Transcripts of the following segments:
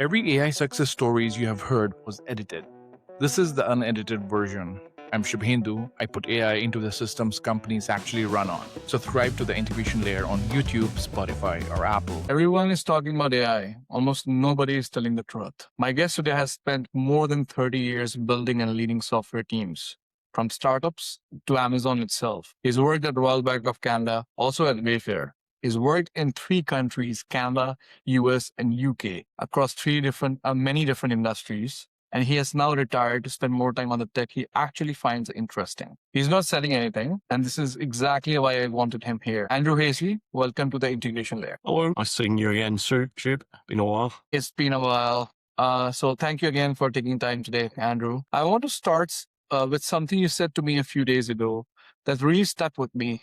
Every AI success stories you have heard was edited. This is the unedited version. I'm Shubhendu. I put AI into the systems companies actually run on. Subscribe to the integration layer on YouTube, Spotify, or Apple. Everyone is talking about AI. Almost nobody is telling the truth. My guest today has spent more than 30 years building and leading software teams, from startups to Amazon itself. He's worked at Royal Bank of Canada, also at Wayfair. He's worked in 3 countries, Canada, US, and UK, across many different industries. And he has now retired to spend more time on the tech he actually finds interesting. He's not selling anything, and this is exactly why I wanted him here. Andrew Hazley, welcome to the integration layer. Hello, nice seeing you again, Shub. Been a while. It's been a while. So thank you again for taking time today, Andrew. I want to start with something you said to me a few days ago that really stuck with me.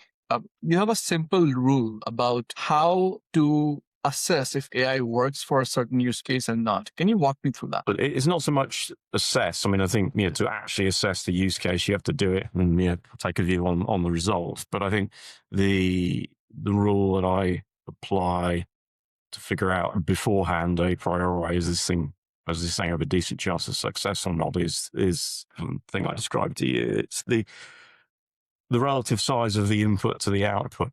You have a simple rule about how to assess if AI works for a certain use case and not. Can you walk me through that? But it's not so much assess. I mean, I think to actually assess the use case, you have to do it and take a view on the results. But I think the rule that I apply to figure out beforehand, a priori, is this thing have a decent chance of success or not, is the thing I described to you. It's the relative size of the input to the output.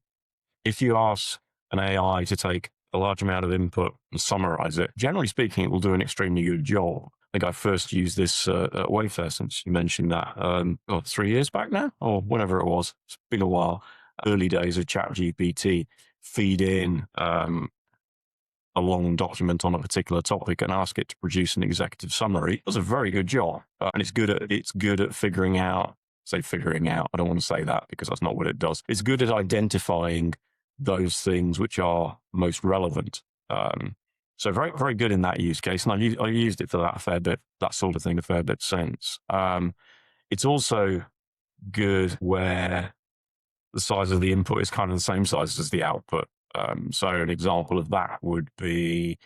If you ask an AI to take a large amount of input and summarize it, generally speaking, it will do an extremely good job. I think I first used this at Wayfair, since you mentioned that, 3 years back now, or whenever it was. It's been a while. Early days of ChatGPT, feed in a long document on a particular topic and ask it to produce an executive summary. It does a very good job, and it's good at figuring out. I don't want to say that because that's not what it does. It's good at identifying those things which are most relevant. So very, very good in that use case. And I used it for that a fair bit, that sort of thing, a fair bit since. It's also good where the size of the input is kind of the same size as the output. So an example of that would be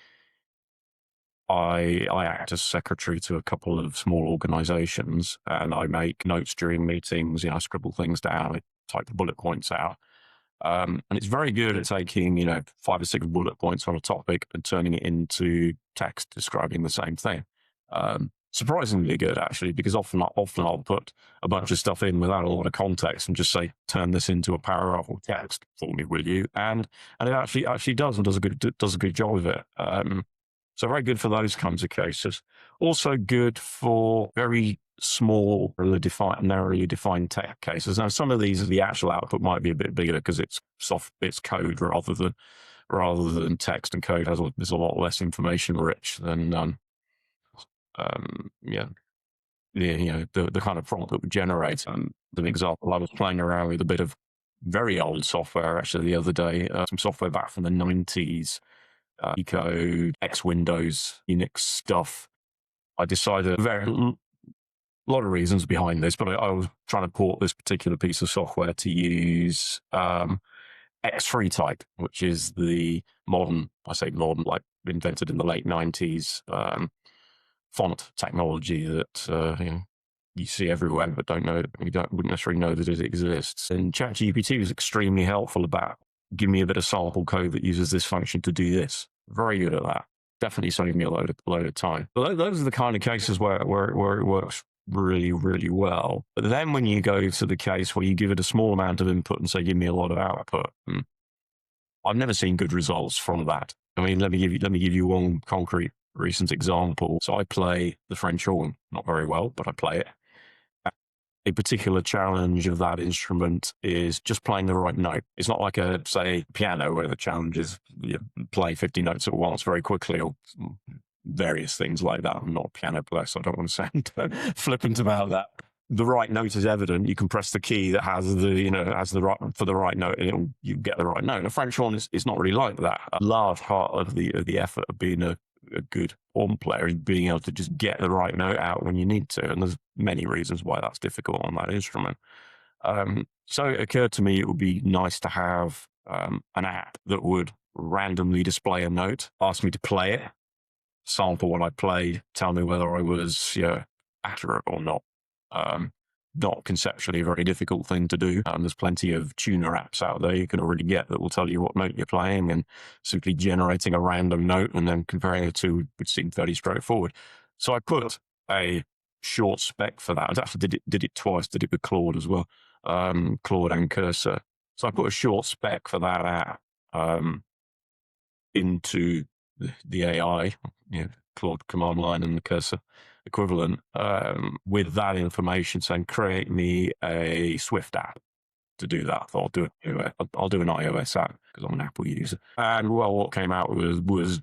I act as secretary to a couple of small organizations, and I make notes during meetings. I scribble things down, I type the bullet points out. And it's very good at taking, 5 or 6 bullet points on a topic and turning it into text describing the same thing. Surprisingly good, actually, because often I'll put a bunch of stuff in without a lot of context and just say, turn this into a paragraph or text for me, will you? And it actually does, and does a good job of it. So very good for those kinds of cases. Also good for very small, narrowly defined tech cases. Now, some of these, the actual output might be a bit bigger because it's code rather than text, and code is a lot less information rich than the kind of prompt that would generate. And an example, I was playing around with a bit of very old software actually the other day, some software back from the 90s. Code, X Windows, Unix stuff. I decided a lot of reasons behind this, but I was trying to port this particular piece of software to use X3 type, which is the modern, like invented in the late 90s font technology that you see everywhere, but wouldn't necessarily know that it exists. And ChatGPT was extremely helpful about give me a bit of sample code that uses this function to do this. Very good at that. Definitely saved me a load of time. But those are the kind of cases where it works really, really well. But then when you go to the case where you give it a small amount of input and say, give me a lot of output, I've never seen good results from that. I mean, let me give you one concrete recent example. So I play the French horn, not very well, but I play it. A particular challenge of that instrument is just playing the right note. It's not like say, piano, where the challenge is play 50 notes at once very quickly, or various things like that. I'm not a piano player, so I don't want to sound flippant about that. The right note is evident. You can press the key that has the right note, and you get the right note. A French horn is not really like that. A large part of the effort of being a good horn player is being able to just get the right note out when you need to. And there's many reasons why that's difficult on that instrument. So it occurred to me it would be nice to have an app that would randomly display a note, ask me to play it, sample what I played, tell me whether I was accurate or not. not conceptually a very difficult thing to do. There's plenty of tuner apps out there you can already get that will tell you what note you're playing, and simply generating a random note and then comparing the two would seem fairly straightforward. So I put a short spec for that. I actually did it twice, did it with Claude as well, Claude and Cursor. So I put a short spec for that app into the AI, Claude command line and the Cursor equivalent, with that information saying, create me a Swift app to do that. I'll do an iOS app because I'm an Apple user. And well, what came out was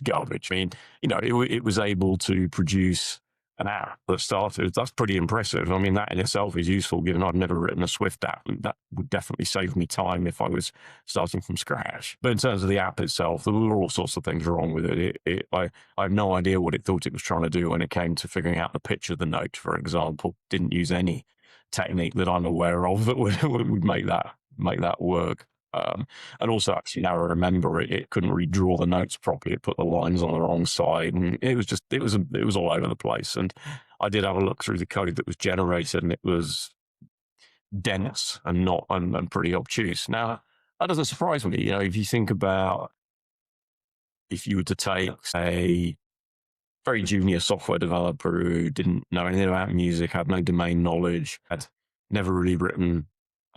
garbage. I mean, it was able to produce an app that started. That's pretty impressive. I mean, that in itself is useful, given I've never written a Swift app. That would definitely save me time if I was starting from scratch. But in terms of the app itself, there were all sorts of things wrong with it. I have no idea what it thought it was trying to do when it came to figuring out the pitch of the note, for example. Didn't use any technique that I'm aware of that would make that work. And also, actually, now I remember it couldn't redraw the notes properly. It put the lines on the wrong side, and it was all over the place. And I did have a look through the code that was generated, and it was dense and pretty obtuse. Now, that doesn't surprise me. If you think about if you were to take a very junior software developer who didn't know anything about music, had no domain knowledge, had never really written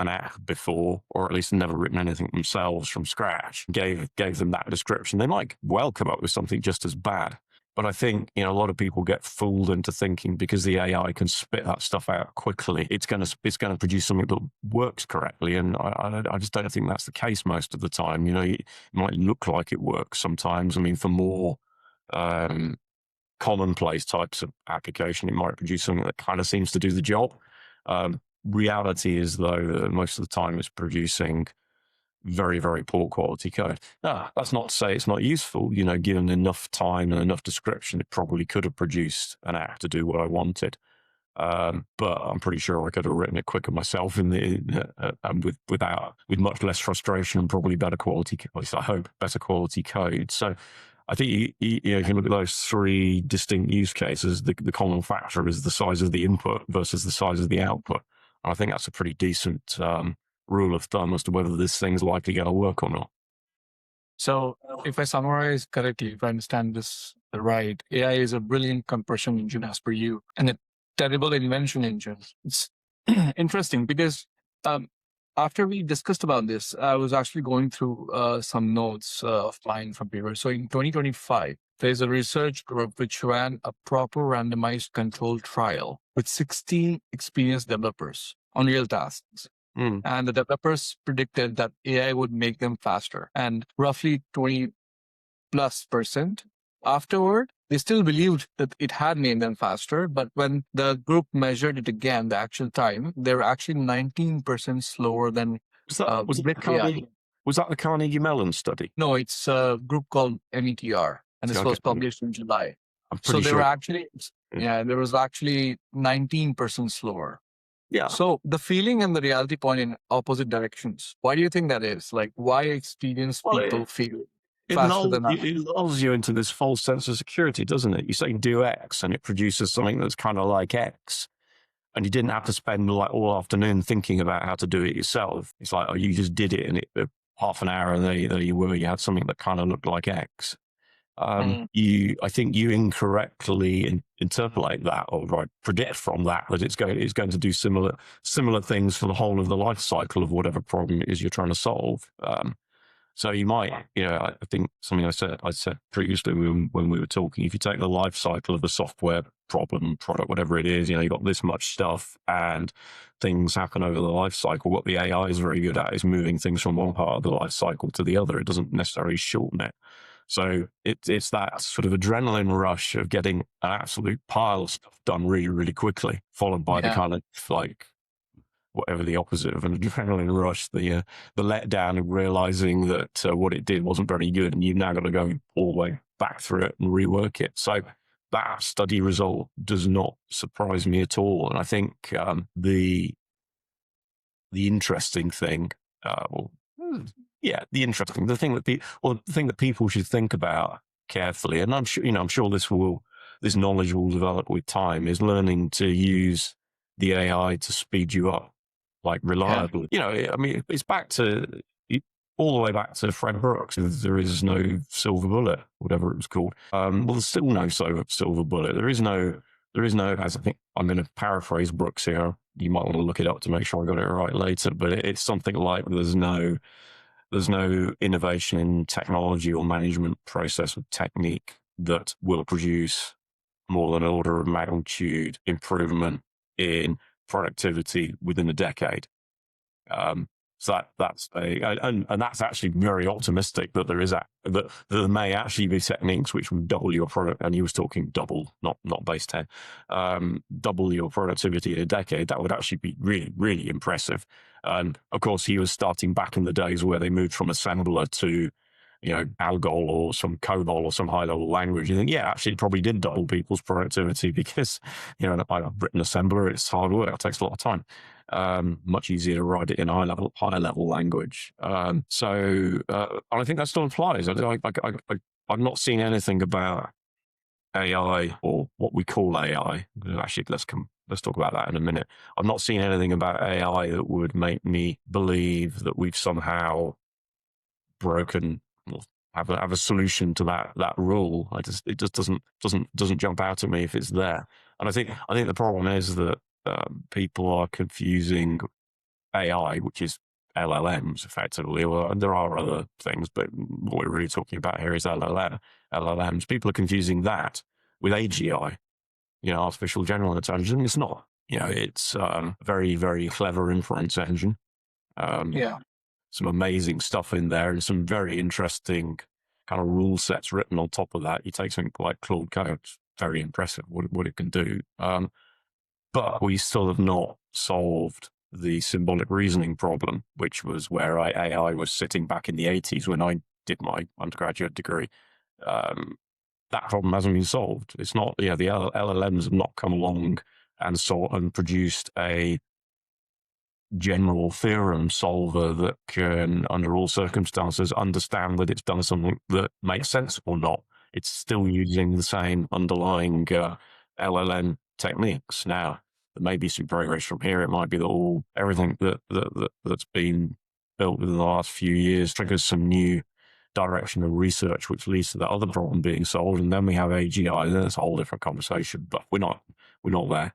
an app before, or at least never written anything themselves from scratch, gave them that description, they might well come up with something just as bad. But I think, a lot of people get fooled into thinking because the AI can spit that stuff out quickly, it's going to produce something that works correctly. And I just don't think that's the case most of the time. It might look like it works sometimes. I mean, for more commonplace types of application, it might produce something that kind of seems to do the job. Reality is, though, that most of the time it's producing very, very poor quality code. Now, that's not to say it's not useful. Given enough time and enough description, it probably could have produced an app to do what I wanted. But I'm pretty sure I could have written it quicker myself with much less frustration and probably better quality, at least I hope, better quality code. So I think you can look at those three distinct use cases. The common factor is the size of the input versus the size of the output. I think that's a pretty decent rule of thumb as to whether this thing's likely going to work or not. So if I summarize correctly, if I understand this right, AI is a brilliant compression engine as per you, and a terrible invention engine. It's interesting because after we discussed about this, I was actually going through some notes of mine from paper. So in 2025, there's a research group which ran a proper randomized controlled trial with 16 experienced developers on real tasks. And the developers predicted that AI would make them faster, and roughly 20+%. Afterward, they still believed that it had made them faster, but when the group measured it again, the actual time, they were actually 19% slower than was that the Carnegie Mellon study? No, it's a group called METR, and this was published in July. So they were actually, there was actually 19% slower. Yeah. So the feeling and the reality point in opposite directions. Why do you think that is? Like, why experienced people feel faster than that? It lulls you into this false sense of security, doesn't it? You say do X and it produces something that's kind of like X. And you didn't have to spend all afternoon thinking about how to do it yourself. It's like, you just did it, and half an hour and there you were. You had something that kind of looked like X. I think you incorrectly interpolate that, or predict from that it's going to do similar things for the whole of the life cycle of whatever problem it is you're trying to solve. So you might, I think something I said previously when we were talking, if you take the life cycle of a software problem, product, whatever it is, you've got this much stuff and things happen over the life cycle. What the AI is very good at is moving things from one part of the life cycle to the other. It doesn't necessarily shorten it. So it's that sort of adrenaline rush of getting an absolute pile of stuff done really, really quickly, followed by the kind of whatever the opposite of an adrenaline rush, the letdown of realizing that what it did wasn't very good, and you've now got to go all the way back through it and rework it. So that study result does not surprise me at all. And I think the interesting thing, the thing that people should think about carefully, and I'm sure this knowledge will develop with time, is learning to use the AI to speed you up, like reliably. You know, I mean, it's back to all the way back to Fred Brooks. There is no silver bullet, whatever it was called. Well, there's still no silver bullet. There is no, as I think I'm going to paraphrase Brooks here. You might want to look it up to make sure I got it right later, but it's something like there's no innovation in technology or management process or technique that will produce more than an order of magnitude improvement in productivity within a decade. So that's and that's actually very optimistic that that there may actually be techniques which will double your product. And he was talking double, not base 10, double your productivity in a decade. That would actually be really, really impressive. And of course, he was starting back in the days where they moved from assembler to, you know, Algol or some COBOL or some high level language. You think, yeah, actually, it probably did double people's productivity because, you know, I've written assembler. It's hard work. It takes a lot of time. Much easier to write it in high level language. So I think that still applies. I've not seen anything about AI or what we call AI. Actually, let's talk about that in a minute. I've not seen anything about AI that would make me believe that we've somehow broken or have a solution to that rule. It just doesn't jump out at me if it's there. And I think the problem is that people are confusing AI, which is LLMs effectively. Well, there are other things, but what we're really talking about here is LLMs. People are confusing that with AGI, you know, artificial general intelligence. It's not, you know, it's a very, very clever inference engine. Some amazing stuff in there and some very interesting kind of rule sets written on top of that. You take something like Claude Code, it's very impressive what it can do. But we still have not solved the symbolic reasoning problem, which was where AI was sitting back in the 80s when I did my undergraduate degree. That problem hasn't been solved. It's not, you know, the LLMs have not come along and produced a general theorem solver that can, under all circumstances, understand that it's done something that makes sense or not. It's still using the same underlying LLM techniques. Now, there may be some progress from here. It might be that everything that's been built within the last few years triggers some new direction of research, which leads to that other problem being solved. And then we have AGI. Then it's a whole different conversation. But we're not there.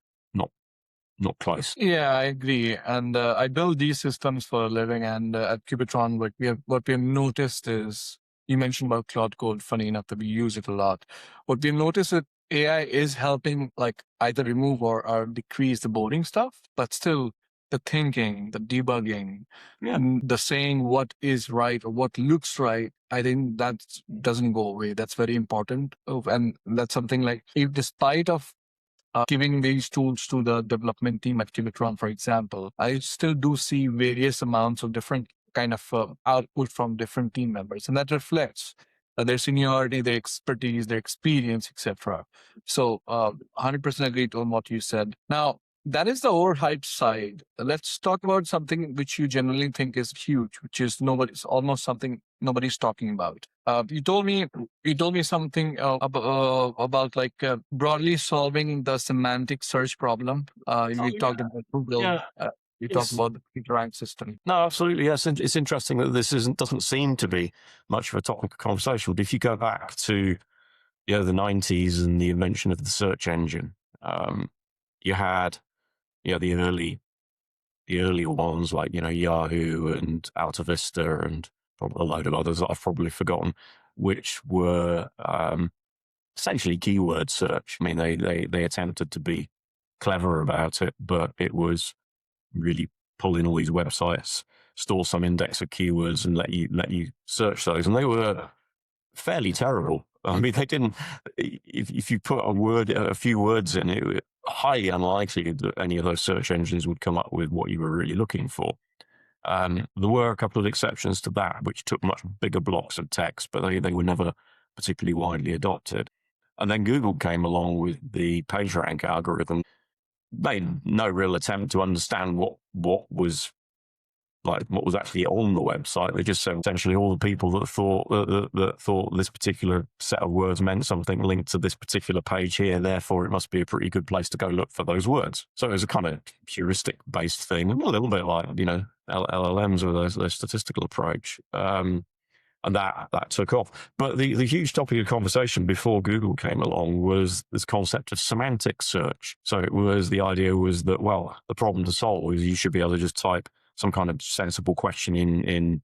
Not close. Yeah, I agree. And I build these systems for a living. And at Cubitron, what we have noticed is, you mentioned about Claude Code, funny enough that we use it a lot. What we've noticed is AI is helping like either remove or decrease the boring stuff, but still the thinking, the debugging, the saying what is right or what looks right, I think that doesn't go away. That's very important. And that's something like, if despite of giving these tools to the development team at Cubitron, for example, I still do see various amounts of different kind of output from different team members, and that reflects their seniority, their expertise, their experience, etc. So 100% agreed on what you said. Now, that is the overhyped side. Let's talk about something which you generally think is huge, which is almost something nobody's talking about. You told me something about like broadly solving the semantic search problem. You talked about Google. You talked about the PageRank system. No, absolutely. Yes, it's interesting that this doesn't seem to be much of a topic of conversation. But if you go back to the 90s and the invention of the search engine, you had the early ones like Yahoo and Alta Vista and probably a load of others that I've probably forgotten, which were essentially keyword search. I mean, they attempted to be clever about it, but it was really pull in all these websites, store some index of keywords, and let you search those, and they were fairly terrible. I mean, they didn't. If you put a few words in, it was highly unlikely that any of those search engines would come up with what you were really looking for. There were a couple of exceptions to that, which took much bigger blocks of text, but they were never particularly widely adopted. And then Google came along with the PageRank algorithm, made no real attempt to understand what was like what was actually on the website. They just said essentially all the people that thought this particular set of words meant something linked to this particular page here. Therefore, it must be a pretty good place to go look for those words. So it was a kind of heuristic based thing, a little bit like, LLMs with their statistical approach. And that took off. But the huge topic of conversation before Google came along was this concept of semantic search. So the idea was that, well, the problem to solve is you should be able to just type some kind of sensible question in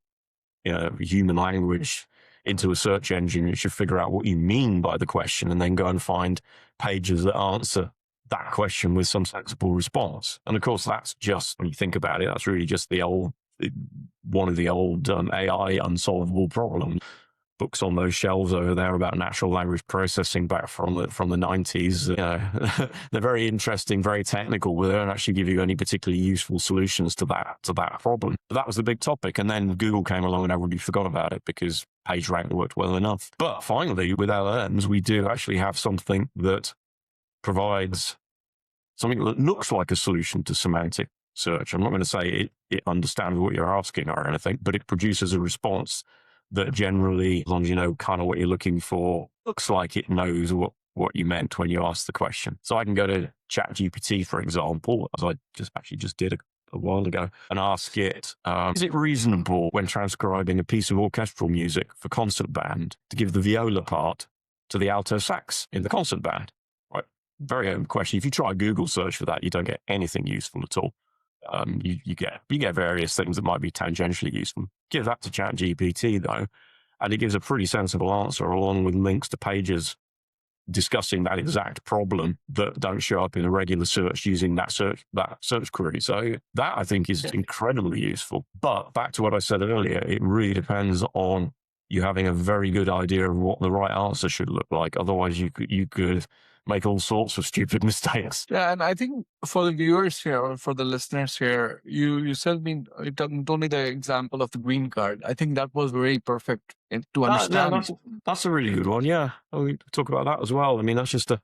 human language into a search engine. You should figure out what you mean by the question and then go and find pages that answer that question with some sensible response. And of course, that's just, when you think about it, that's really just one of the old AI unsolvable problems. Books on those shelves over there about natural language processing back from the 90s. They're very interesting, very technical, but they don't actually give you any particularly useful solutions to that problem. But that was the big topic. And then Google came along and everybody forgot about it because PageRank worked well enough. But finally, with LLMs, we do actually have something that provides something that looks like a solution to semantic search. I'm not going to say it understands what you're asking or anything, but it produces a response that generally, as long as you know kind of what you're looking for, looks like it knows what you meant when you asked the question. So I can go to ChatGPT, for example, as I just did a while ago, and ask it, is it reasonable when transcribing a piece of orchestral music for concert band to give the viola part to the alto sax in the concert band? Right. Very open question. If you try a Google search for that, you don't get anything useful at all. You get various things that might be tangentially useful. Give that to ChatGPT though, and it gives a pretty sensible answer along with links to pages discussing that exact problem that don't show up in a regular search using that search query. So that I think is incredibly useful. But back to what I said earlier, it really depends on you having a very good idea of what the right answer should look like. Otherwise, you could make all sorts of stupid mistakes. Yeah, and I think for the viewers here or for the listeners here, you told me the example of the green card. I think that was very perfect to understand. That's a really good one. Yeah, we talk about that as well. I mean, that's just a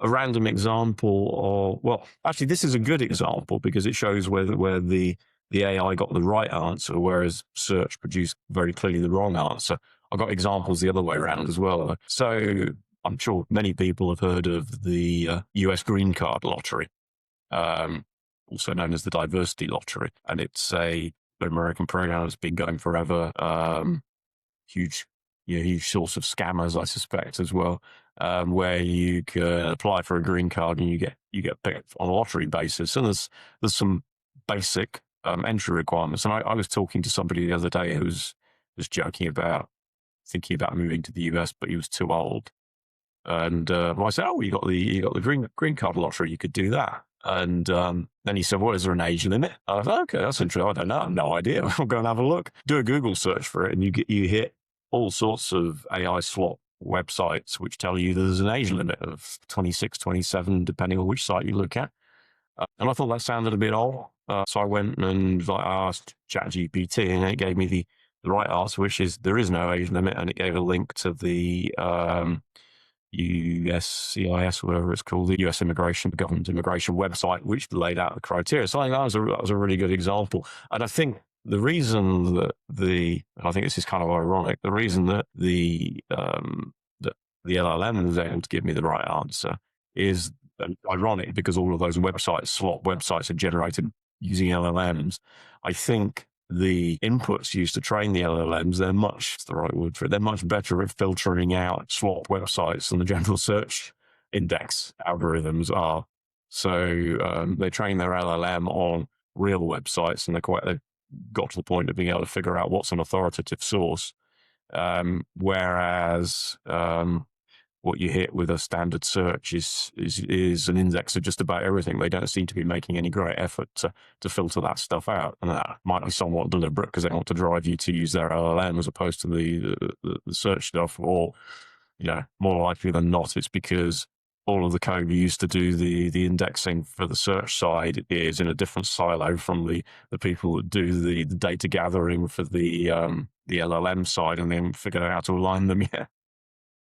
random example of, well, actually, this is a good example because it shows where the AI got the right answer, whereas search produced very clearly the wrong answer. I've got examples the other way around as well. So I'm sure many people have heard of the US Green Card Lottery, also known as the Diversity Lottery. And it's an American program that's been going forever. Huge source of scammers, I suspect, as well, where you can apply for a green card and you get picked on a lottery basis. And there's some basic entry requirements. And I was talking to somebody the other day who was joking about thinking about moving to the US, but he was too old. And I said, "Oh, you got the green card lottery. You could do that." And then he said, "Well, is there an age limit?" I was like, "Okay, that's interesting. I don't know. I have no idea. I'll go and have a look. Do a Google search for it, and you hit all sorts of AI slot websites which tell you there's an age limit of 26, 27, depending on which site you look at." And I thought that sounded a bit odd. So I went and asked ChatGPT, and it gave me the right answer, which is there is no age limit, and it gave a link to the USCIS, whatever it's called, the US Government Immigration website, which laid out the criteria. So I think that was a really good example. And I think the reason that I think this is kind of ironic, the reason that the LLM was able to give me the right answer is ironic because all of those slot websites are generated using LLMs. I think the inputs used to train the LLMs, they're much better at filtering out slot websites than the general search index algorithms are. So they train their LLM on real websites, and they've got to the point of being able to figure out what's an authoritative source. Whereas what you hit with a standard search is an index of just about everything. They don't seem to be making any great effort to filter that stuff out. And that might be somewhat deliberate because they want to drive you to use their LLM as opposed to the search stuff. Or, more likely than not, it's because all of the code you used to do the indexing for the search side is in a different silo from the people that do the data gathering for the LLM side, and then figure out how to align them yet.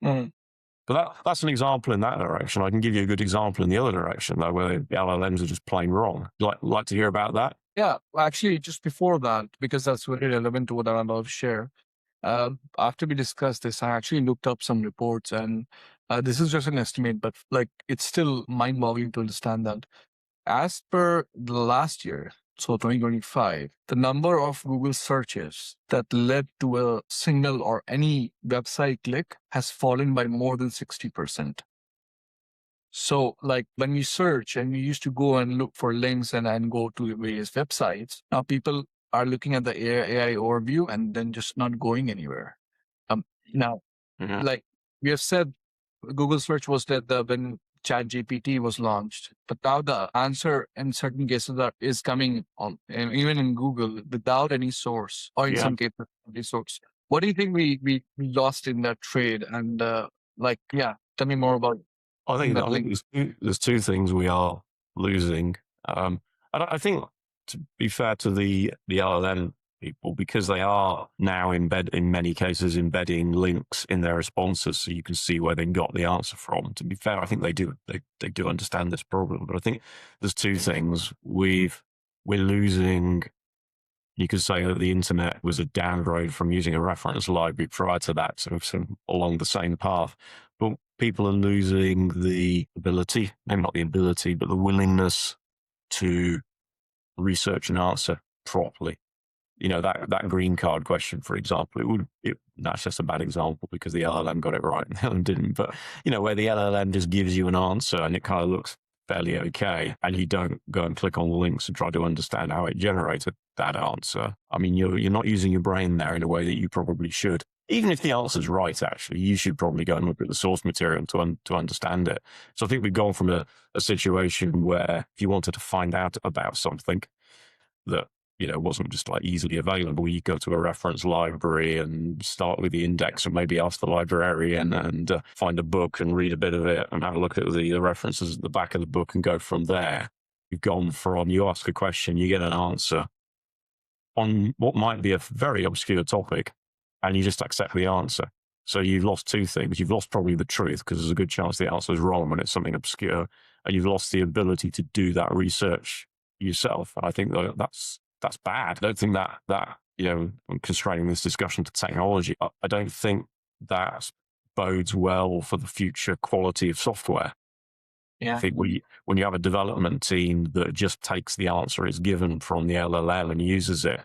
Mm. But that's an example in that direction. I can give you a good example in the other direction, though, where the LLMs are just plain wrong. Like to hear about that? Yeah, actually, just before that, because that's very relevant to what I'm about to share. After we discussed this, I actually looked up some reports, and this is just an estimate, but like it's still mind-boggling to understand that as per the last year, so 2025, the number of Google searches that led to a single or any website click has fallen by more than 60%. So like when we search and we used to go and look for links and go to various websites, now people are looking at the AI overview and then just not going anywhere. Now, Mhm. like we have said, Google search was that when ChatGPT was launched, but now the answer in certain cases is coming on, and even in Google without any source, or in Yeah. some cases, any source. What do you think we lost in that trade? And tell me more about I think that link. there's two things we are losing. And I think, to be fair to the LLM people, because they are now in many cases embedding links in their responses, so you can see where they got the answer from. To be fair, I think they do understand this problem. But I think there's two things we're losing. You could say that the internet was a downgrade from using a reference library prior to that, so along the same path. But people are losing the ability, maybe not the ability, but the willingness to research and answer properly. That green card question, for example, that's just a bad example because the LLM got it right and the LLM didn't. But, where the LLM just gives you an answer and it kind of looks fairly okay, and you don't go and click on the links and try to understand how it generated that answer. I mean, you're not using your brain there in a way that you probably should. Even if the answer's right, actually, you should probably go and look at the source material to understand it. So I think we've gone from a situation where if you wanted to find out about something that wasn't just like easily available, you go to a reference library and start with the index and maybe ask the librarian and find a book and read a bit of it and have a look at the references at the back of the book and go from there. You've gone from, you ask a question, you get an answer on what might be a very obscure topic, and you just accept the answer. So you've lost two things. You've lost probably the truth, because there's a good chance the answer is wrong when it's something obscure, and you've lost the ability to do that research yourself. And I think that's bad. I don't think that I'm constraining this discussion to technology. I don't think that bodes well for the future quality of software. Yeah. I think when you have a development team that just takes the answer it's given from the LLM and uses it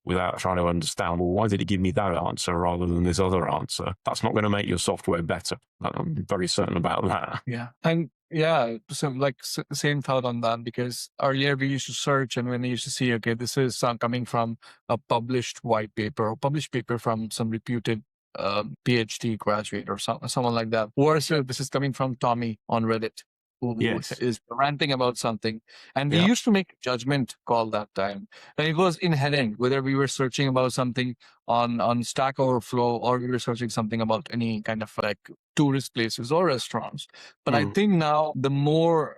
without trying to understand, well, why did it give me that answer rather than this other answer? That's not going to make your software better. I'm very certain about that. Yeah. And yeah, so like same thought on that, because earlier we used to search and when we used to see, okay, this is coming from a published white paper or published paper from some reputed PhD graduate or someone like that. Versus this is coming from Tommy on Reddit, who Yes. is ranting about something. And we Yeah. used to make a judgment call that time. And it was inherent whether we were searching about something on Stack Overflow or we were searching something about any kind of like tourist places or restaurants. But I think now the more,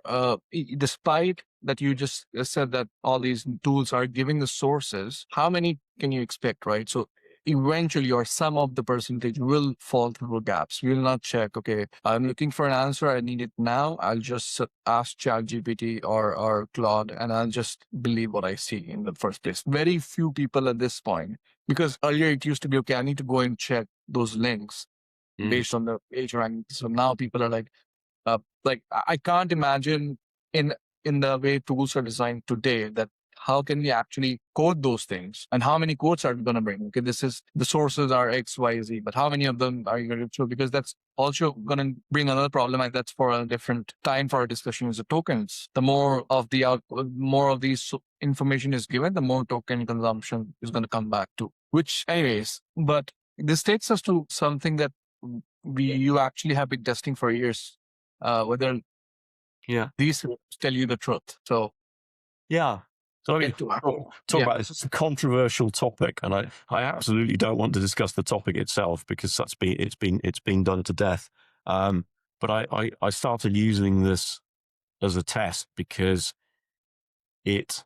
despite that you just said that all these tools are giving the sources, how many can you expect, right? So eventually or some of the percentage will fall through gaps. We will not check, okay, I'm looking for an answer, I need it now. I'll just ask ChatGPT or Claude and I'll just believe what I see in the first place. Very few people at this point, because earlier it used to be, okay, I need to go and check those links based on the page rank. So now people are like I can't imagine in the way tools are designed today that how can we actually code those things and how many codes are we going to bring? Okay, this is the sources are X, Y, Z, but how many of them are you going to show? Because that's also going to bring another problem, and that's for a different time for our discussion, is the tokens. The more of the more of these information is given, the more token consumption is going to come back to. Which, anyways, but this takes us to something that you actually have been testing for years, whether these tell you the truth. So So I mean, talk about this. It's a controversial topic, and I absolutely don't want to discuss the topic itself because it's been done to death. But I started using this as a test because it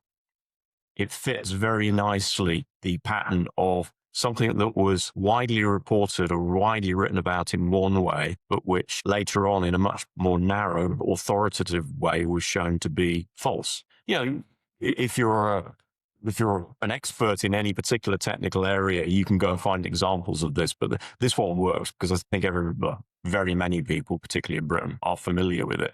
fits very nicely the pattern of something that was widely reported or widely written about in one way, but which later on in a much more narrow, authoritative way was shown to be false. You know, if you're an expert in any particular technical area, you can go and find examples of this, but this one works because I think very many people, particularly in Britain, are familiar with it.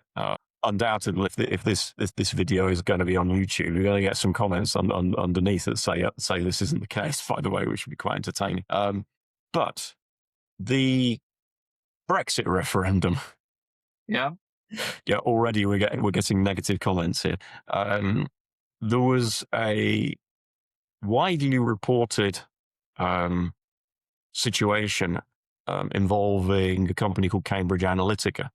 Undoubtedly, if this video is going to be on YouTube, you're going to get some comments underneath that say this isn't the case, by the way, which would be quite entertaining. But the Brexit referendum, Yeah. Already we're getting negative comments here. There was a widely reported situation involving a company called Cambridge Analytica.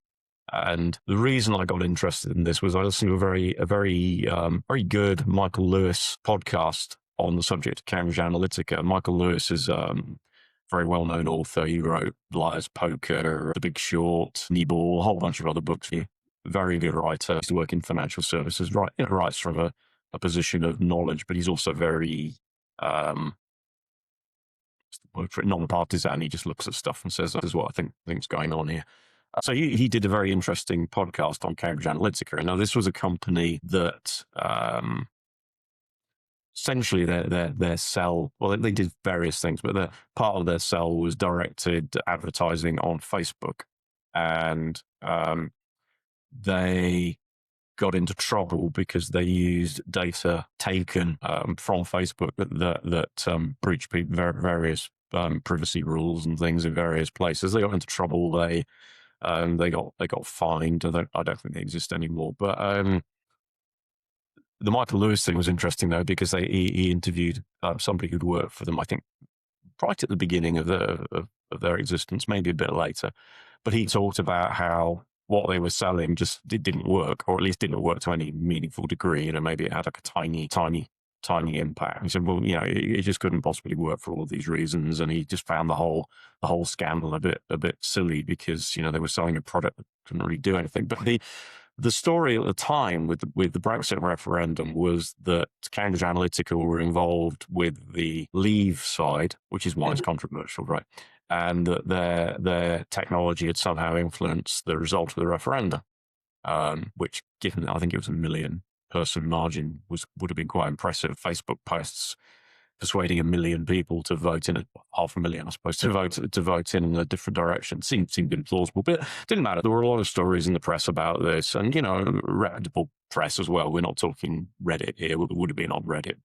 And the reason I got interested in this was I listened to a very good Michael Lewis podcast on the subject of Cambridge Analytica. Michael Lewis is a very well-known author. He wrote Liar's Poker, The Big Short, Kneeball, a whole bunch of other books. Very good writer. He used to work in financial services, writes from a position of knowledge, but he's also very non-partisan. He just looks at stuff and says, this is what I think's going on here. So he did a very interesting podcast on Cambridge Analytica. And now this was a company that essentially their sell, well, they did various things, but part of their sell was directed advertising on Facebook. And they got into trouble because they used data taken from Facebook that breached various privacy rules and things in various places. They got into trouble. They got fined. I don't think they exist anymore. But the Michael Lewis thing was interesting though, because he interviewed somebody who'd worked for them, I think, right at the beginning of their existence, maybe a bit later. But he talked about how what they were selling it didn't work, or at least didn't work to any meaningful degree. Maybe it had like a tiny impact. He said, well, it just couldn't possibly work for all of these reasons. And he just found the whole scandal a bit silly because, they were selling a product that couldn't really do anything. But the story at the time with the Brexit referendum was that Cambridge Analytica were involved with the Leave side, which is why it's controversial, right? And that their technology had somehow influenced the result of the referendum, which, given I think it was a 1 million person margin, would have been quite impressive. Facebook posts persuading 1 million people to vote in 500,000, I suppose, to vote in a different direction seemed implausible, but it didn't matter. There were a lot of stories in the press about this, and reputable press as well. We're not talking Reddit here. It would have been on Reddit.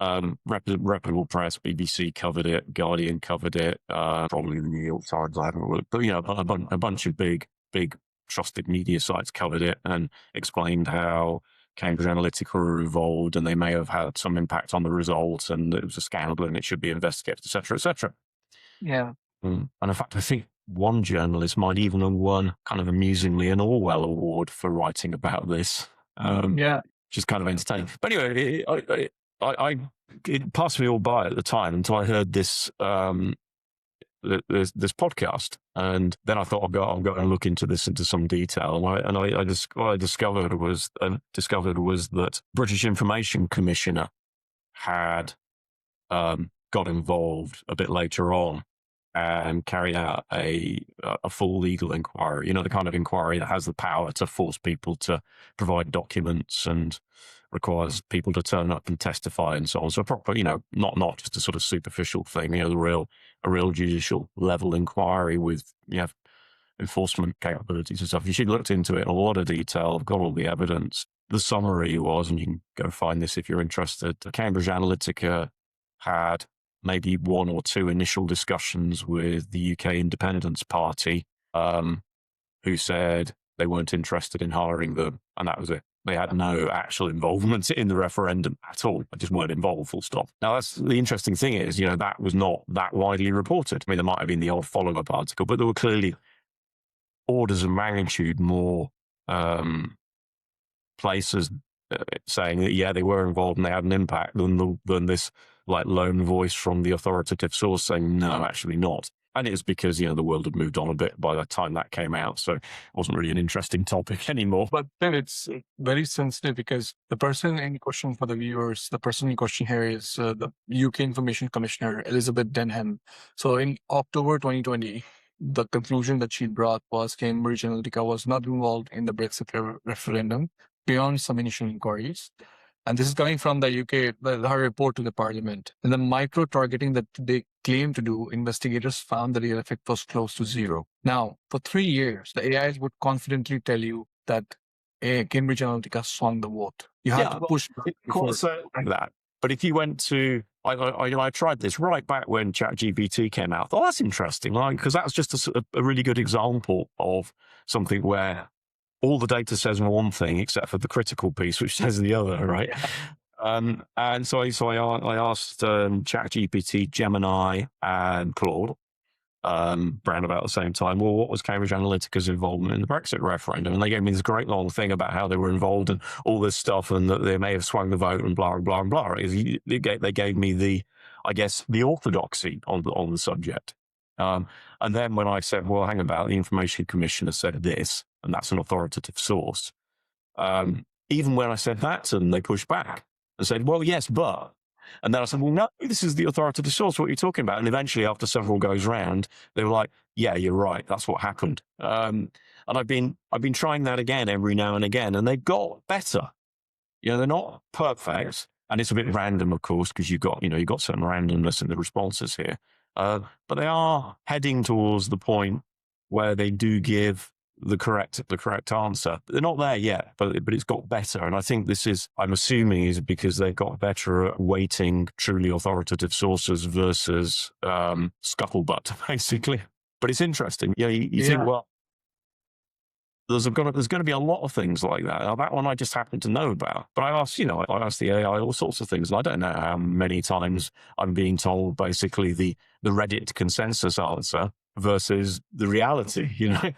Reputable press, BBC covered it, Guardian covered it, probably the New York Times. I haven't looked, but a bunch of big trusted media sites covered it and explained how Cambridge Analytica were involved and they may have had some impact on the results and it was a scandal and it should be investigated, et cetera, et cetera. Yeah. And in fact, I think one journalist might even have won, kind of amusingly, an Orwell Award for writing about this. Which is kind of entertaining. But anyway, it passed me all by at the time until I heard this this podcast, and then I thought I'll go and look into some detail. And what I discovered was that British Information Commissioner had got involved a bit later on and carried out a full legal inquiry. The kind of inquiry that has the power to force people to provide documents and requires people to turn up and testify and so on. So proper, not just a sort of superficial thing, a real judicial level inquiry with, enforcement capabilities and stuff. She looked into it in a lot of detail, got all the evidence. The summary was, and you can go find this if you're interested, Cambridge Analytica had maybe 1 or 2 initial discussions with the UK Independence Party, who said they weren't interested in hiring them, and that was it. They had no actual involvement in the referendum at all. They just weren't involved, full stop. Now, that's the interesting thing is, that was not that widely reported. I mean, there might have been the odd follow-up article, but there were clearly orders of magnitude more places saying that, yeah, they were involved and they had an impact than this like lone voice from the authoritative source saying, no, actually not. And it's because, the world had moved on a bit by the time that came out. So it wasn't really an interesting topic anymore. But then it's very sensitive because the person in question, for the viewers, the person in question here is the UK Information Commissioner, Elizabeth Denham. So in October 2020, the conclusion that she brought was Cambridge Analytica was not involved in the Brexit referendum beyond some initial inquiries. And this is coming from the UK, her report to the Parliament. And the micro-targeting that they claim to do, investigators found the real effect was close to zero. Now, for 3 years, the AIs would confidently tell you that Cambridge Analytica swung the vote. You have to push back before that. But if you went to, I tried this right back when ChatGPT came out. I thought, that's interesting, because that's just a really good example of something where all the data says one thing except for the critical piece, which says the other, right? And so I asked ChatGPT, Gemini, and Claude, around about the same time, well, what was Cambridge Analytica's involvement in the Brexit referendum? And they gave me this great long thing about how they were involved and all this stuff, and that they may have swung the vote and blah, blah, blah. Right? They gave me the orthodoxy on the subject. And then when I said, well, hang about, the Information Commissioner said this, and that's an authoritative source. Even when I said that to them, they pushed back and said, well, yes, but. And then I said, well, no, this is the authoritative source. What are you talking about? And eventually, after several goes round, they were like, yeah, you're right. That's what happened. And I've been trying that again every now and again, and they've got better. They're not perfect. And it's a bit random, of course, because you've got certain randomness in the responses here. But they are heading towards the point where they do give the correct answer. They're not there yet, but it's got better. And I think I'm assuming is because they've got better at weighting truly authoritative sources versus scuttlebutt, basically. But it's interesting. You think, well, there's going to be a lot of things like that. Now, that one I just happen to know about. But I asked the AI all sorts of things. And I don't know how many times I'm being told basically the Reddit consensus answer versus the reality,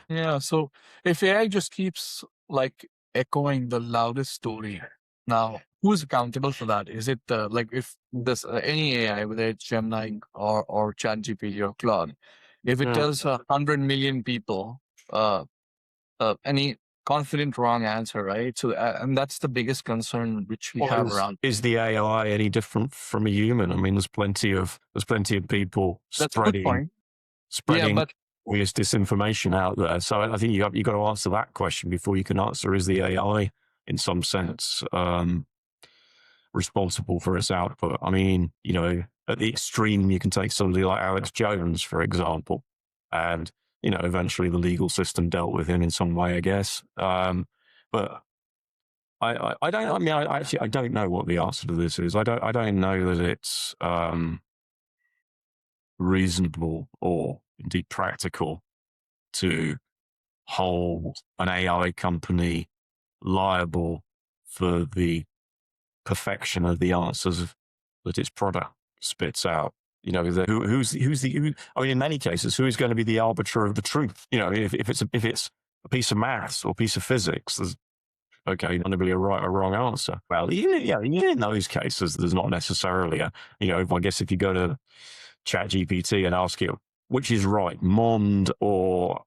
Yeah. So if AI just keeps echoing the loudest story, now who's accountable for that? Is it if this any AI, whether it's Gemini or ChatGPT or Claude, if it tells 100 million people any confident wrong answer, right? So and that's the biggest concern which we have around. Is the AI any different from a human? I mean, there's plenty of people spreading obvious disinformation out there. So I think you got to answer that question before you can answer, is the AI in some sense responsible for its output? I mean, at the extreme, you can take somebody like Alex Jones, for example, and eventually the legal system dealt with him in some way, I guess. But I don't know what the answer to this is. I don't know that it's reasonable or indeed practical to hold an AI company liable for the perfection of the answers that its product spits out. I mean, in many cases, who is going to be the arbiter of the truth? If it's a piece of maths or a piece of physics, there's going to be a right or wrong answer. Well, in those cases, there's not necessarily I guess if you go to ChatGPT and ask it, which is right, Mond or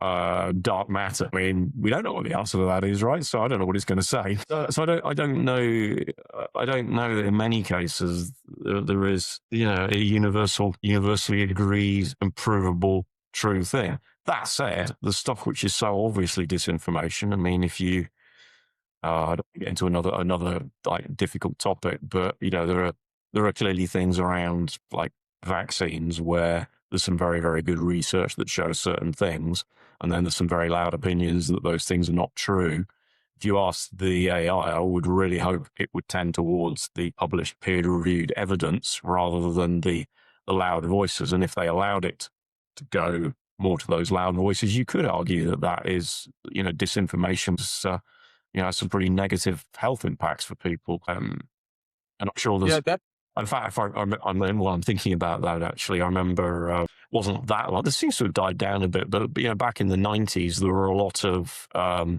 dark matter? I mean, we don't know what the answer to that is, right? So I don't know what it's going to say. So I don't know. I don't know that in many cases there is, a universally agreed and provable true thing. That said, the stuff which is so obviously disinformation. I mean, if you I don't get into another difficult topic, but there are clearly things around vaccines where there's some very, very good research that shows certain things, and then there's some very loud opinions that those things are not true. If you ask the AI, I would really hope it would tend towards the published peer-reviewed evidence rather than the loud voices. And if they allowed it to go more to those loud voices, you could argue that is, disinformation. Some pretty negative health impacts for people. And I'm sure there's... In fact, while I'm thinking about that, actually, I remember wasn't that long. This seems to have died down a bit, but back in the 90s, there were a lot of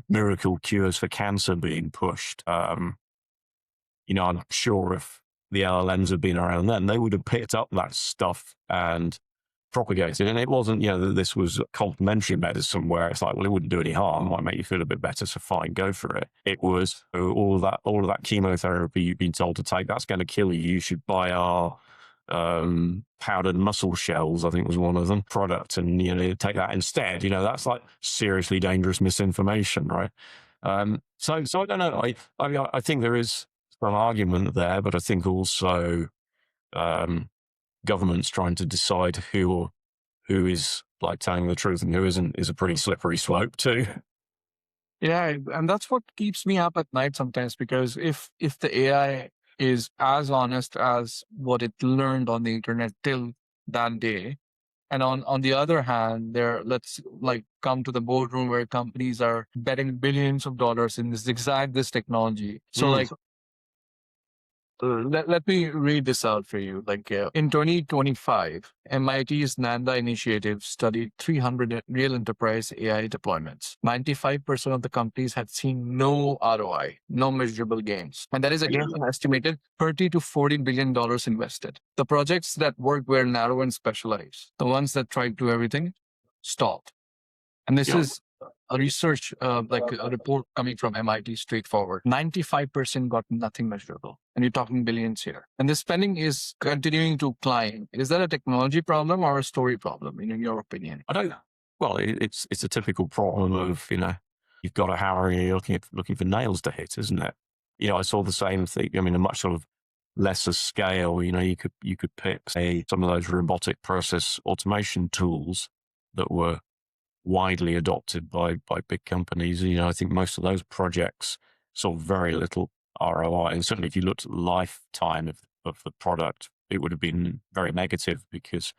miracle cures for cancer being pushed. I'm not sure if the LLMs had been around then, they would have picked up that stuff and propagated. And it wasn't, that this was complementary medicine where it's like, well, it wouldn't do any harm, it might make you feel a bit better, so fine, go for it. It was all of that chemotherapy you've been told to take, that's going to kill you. You should buy our powdered muscle shells, I think was one of them, product, and take that instead. That's like seriously dangerous misinformation, right? So I don't know. I think there is some argument there, but I think also governments trying to decide who is like telling the truth and who isn't is a pretty slippery slope too. Yeah, and that's what keeps me up at night sometimes, because if the AI is as honest as what it learned on the internet till that day, and on the other hand, let's like come to the boardroom where companies are betting billions of dollars in this technology. So like, let me read this out for you. Like in 2025, MIT's NANDA initiative studied 300 real enterprise AI deployments. 95% of the companies had seen no ROI, no measurable gains. And that is against an estimated $30 to $40 billion invested. The projects that worked were narrow and specialized. The ones that tried to do everything stopped. And this is a research, like a report coming from MIT straightforward. 95% got nothing measurable. And you're talking billions here. And the spending is continuing to climb. Is that a technology problem or a story problem, in your opinion? I don't know. Well, it's a typical problem of, you've got a hammer and you're looking for nails to hit, isn't it? I saw the same thing. I mean, a much sort of lesser scale, you could pick, say, some of those robotic process automation tools that were widely adopted by big companies. I think most of those projects saw very little ROI. And certainly if you looked at the lifetime of the product, it would have been very negative because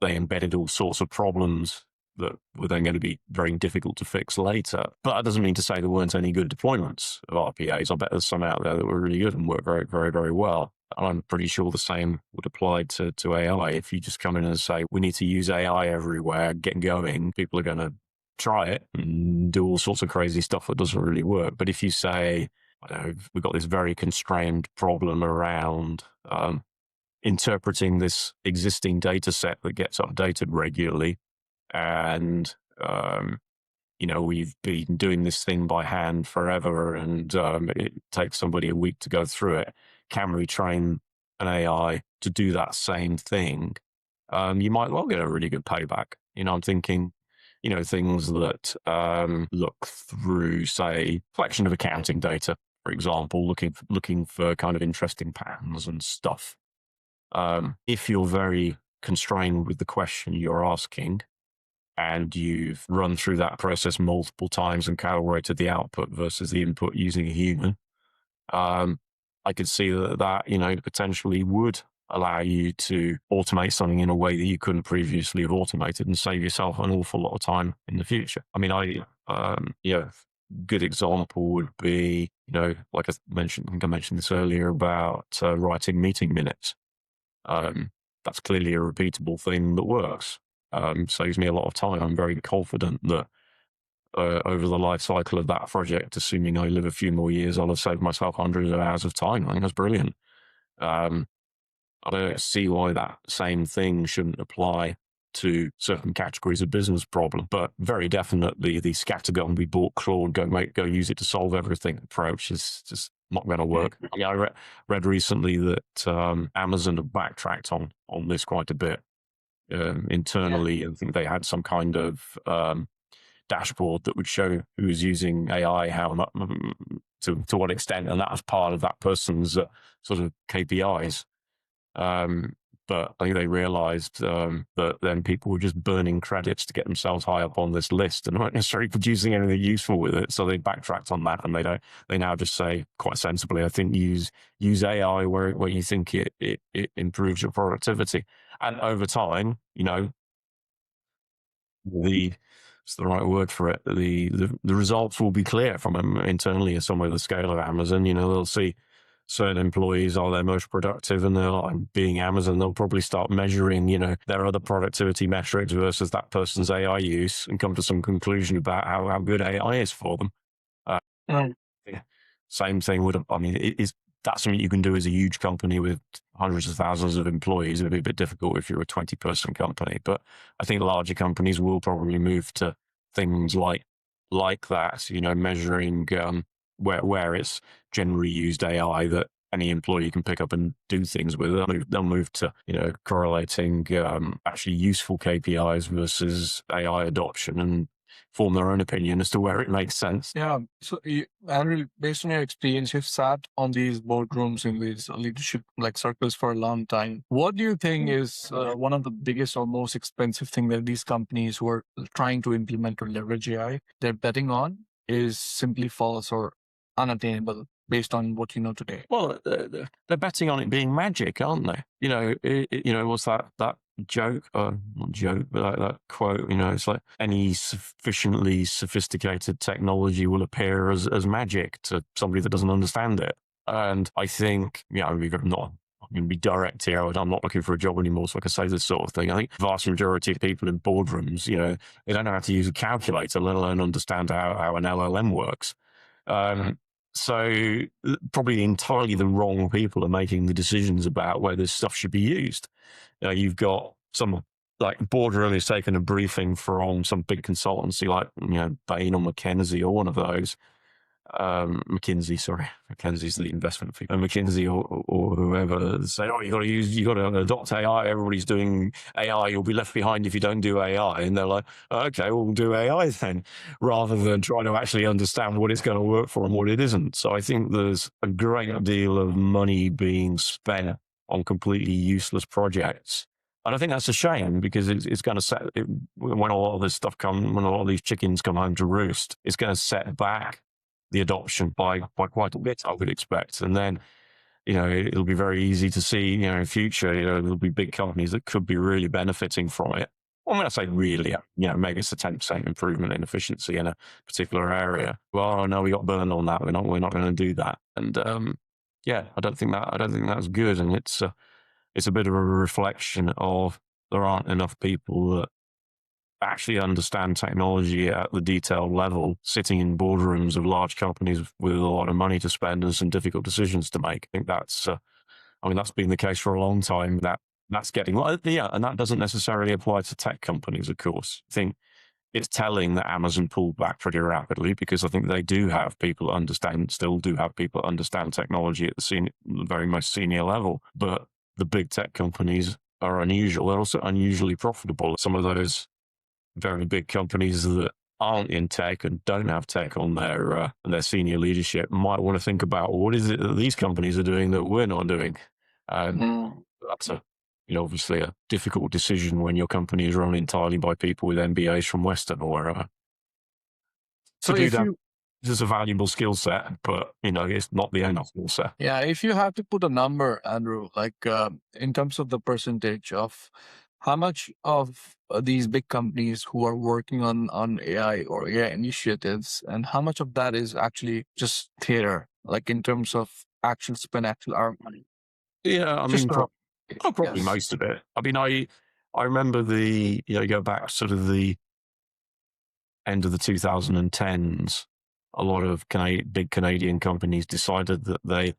they embedded all sorts of problems that were then going to be very difficult to fix later. But that doesn't mean to say there weren't any good deployments of RPAs. I bet there's some out there that were really good and work very, very, very well. And I'm pretty sure the same would apply to AI. If you just come in and say, we need to use AI everywhere, get going, people are going to try it and do all sorts of crazy stuff that doesn't really work. But if you say, I don't know, we've got this very constrained problem around interpreting this existing data set that gets updated regularly, and we've been doing this thing by hand forever, and it takes somebody a week to go through it. Can we train an AI to do that same thing? You might well get a really good payback. I'm thinking, things that look through, say, collection of accounting data, for example, looking for kind of interesting patterns and stuff. If you're very constrained with the question you're asking, and you've run through that process multiple times and calibrated the output versus the input using a human, I could see that potentially would allow you to automate something in a way that you couldn't previously have automated and save yourself an awful lot of time in the future. I mean, good example would be, like I think I mentioned this earlier about writing meeting minutes. That's clearly a repeatable thing that works. Saves me a lot of time. I'm very confident that over the life cycle of that project, assuming I live a few more years, I'll have saved myself hundreds of hours of time. I think that's brilliant. I don't see why that same thing shouldn't apply to certain categories of business problem, but very definitely the scattergun, we bought Claude, go use it to solve everything approach is just not going to work. I mean, I read recently that Amazon have backtracked on this quite a bit internally. I think they had some kind of dashboard that would show who was using AI, how much, to what extent, and that was part of that person's sort of KPIs. But I think they realized that then people were just burning credits to get themselves high up on this list and weren't necessarily producing anything useful with it. So they backtracked on that, and they now just say quite sensibly, I think use AI where you think it improves your productivity. And over time, it's the right word for it. The results will be clear from them internally as some of the scale of Amazon. They'll see certain employees are their most productive, and they're like, being Amazon, they'll probably start measuring, their other productivity metrics versus that person's AI use and come to some conclusion about how good AI is for them. Same thing it is that's something you can do as a huge company with hundreds of thousands of employees. It'd be a bit difficult if you're a 20-person company, but I think larger companies will probably move to things like that, measuring where it's generally used AI that any employee can pick up and do things with. They'll move to, correlating actually useful KPIs versus AI adoption and form their own opinion as to where it makes sense. Yeah. So, Andrew, based on your experience, you've sat on these boardrooms in these leadership circles for a long time. What do you think is one of the biggest or most expensive thing that these companies who are trying to implement or leverage AI, they're betting on is simply false or unattainable based on what you know today? Well, they're betting on it being magic, aren't they? What's that joke? Not joke, but that quote. It's like any sufficiently sophisticated technology will appear as magic to somebody that doesn't understand it. And I think, I'm going to be direct here. I'm not looking for a job anymore, so I can say this sort of thing. I think the vast majority of people in boardrooms, they don't know how to use a calculator, let alone understand how an LLM works. So probably entirely the wrong people are making the decisions about where this stuff should be used. You've got some boardroom is taking a briefing from some big consultancy like Bain or McKinsey or one of those. McKinsey's the investment fee. McKinsey or whoever say, you got to adopt AI. Everybody's doing AI. You'll be left behind if you don't do AI. And they're like, okay, we'll do AI then, rather than trying to actually understand what it's going to work for and what it isn't. So I think there's a great deal of money being spent on completely useless projects. And I think that's a shame because it's going to set when a lot of this stuff when a lot of these chickens come home to roost, it's going to set back the adoption by quite a bit, I would expect. And then, it'll be very easy to see, in future, there'll be big companies that could be really benefiting from it. Well, when I say really, maybe it's a 10% improvement in efficiency in a particular area. Well, no, we got burned on that. We're not going to do that. And I don't think that's good. And it's a bit of a reflection of there aren't enough people that actually understand technology at the detailed level, sitting in boardrooms of large companies with a lot of money to spend and some difficult decisions to make. I think that's been the case for a long time. That's getting, and that doesn't necessarily apply to tech companies, of course. I think it's telling that Amazon pulled back pretty rapidly because I think they do have people still do have people understand technology at the very most senior level. But the big tech companies are unusual. They're also unusually profitable. Some of those very big companies that aren't in tech and don't have tech on their senior leadership might want to think about what is it that these companies are doing that we're not doing. That's obviously a difficult decision when your company is run entirely by people with MBAs from Western or wherever. So to do that, this is a valuable skill set, but it's not the only skill set. Yeah, if you have to put a number, Andrew, in terms of the percentage of how much of these big companies who are working on AI or AI initiatives, and how much of that is actually just theater, in terms of actual spend, actual our money? Yeah, I mean, probably yes. most of it. I mean, I remember you go back sort of the end of the 2010s, a lot of big Canadian companies decided that they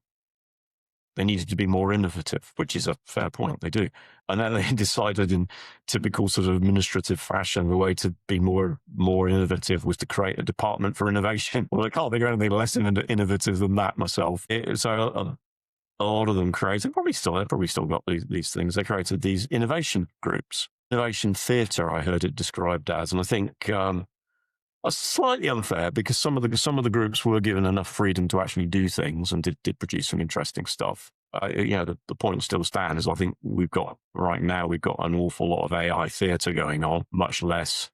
needed to be more innovative, which is a fair point. They do. And then they decided in typical sort of administrative fashion, the way to be more innovative was to create a department for innovation. Well, I can't think of anything less innovative than that myself. So a lot of them created, probably still got these things. They created these innovation groups, innovation theatre, I heard it described as. And I think that's slightly unfair because some of the groups were given enough freedom to actually do things and did produce some interesting stuff. The point still stands. I think right now we've got an awful lot of AI theatre going on, much less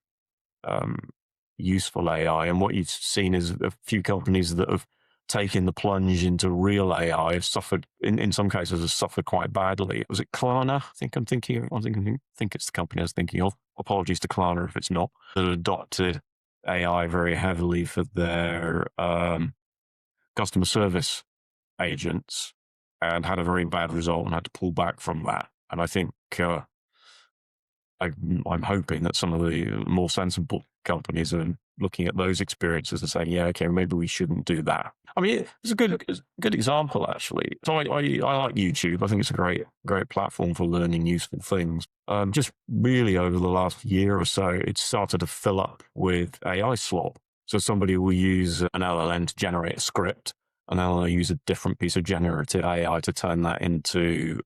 useful AI. And what you've seen is a few companies that have taken the plunge into real AI have suffered, in some cases, have suffered quite badly. Was it Klarna? I think it's the company I was thinking of. Apologies to Klarna if it's not. That adopted AI very heavily for their customer service agents and had a very bad result and had to pull back from that. And I think I'm hoping that some of the more sensible companies are looking at those experiences and saying, yeah, okay, maybe we shouldn't do that. I mean, it's a good example, actually. So I like YouTube. I think it's a great platform for learning useful things. Just really over the last year or so, it's started to fill up with AI slop. So somebody will use an LLM to generate a script, and then they'll use a different piece of generative AI to turn that into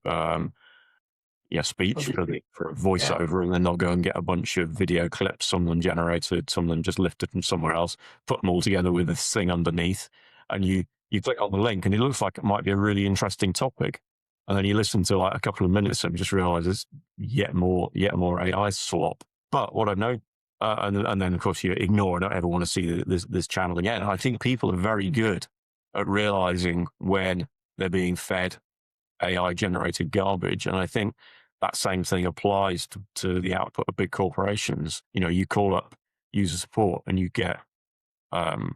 speech for a voiceover, and then they'll go and get a bunch of video clips, some of them generated, some of them just lifted from somewhere else, put them all together with this thing underneath, and you click on the link, and it looks like it might be a really interesting topic, and then you listen to like a couple of minutes and just realize it's yet more AI slop. But what I know, and then of course you ignore. I don't ever want to see this channel again. I think people are very good at realizing when they're being fed AI generated garbage, and I think that same thing applies to the output of big corporations. You call up user support and you get an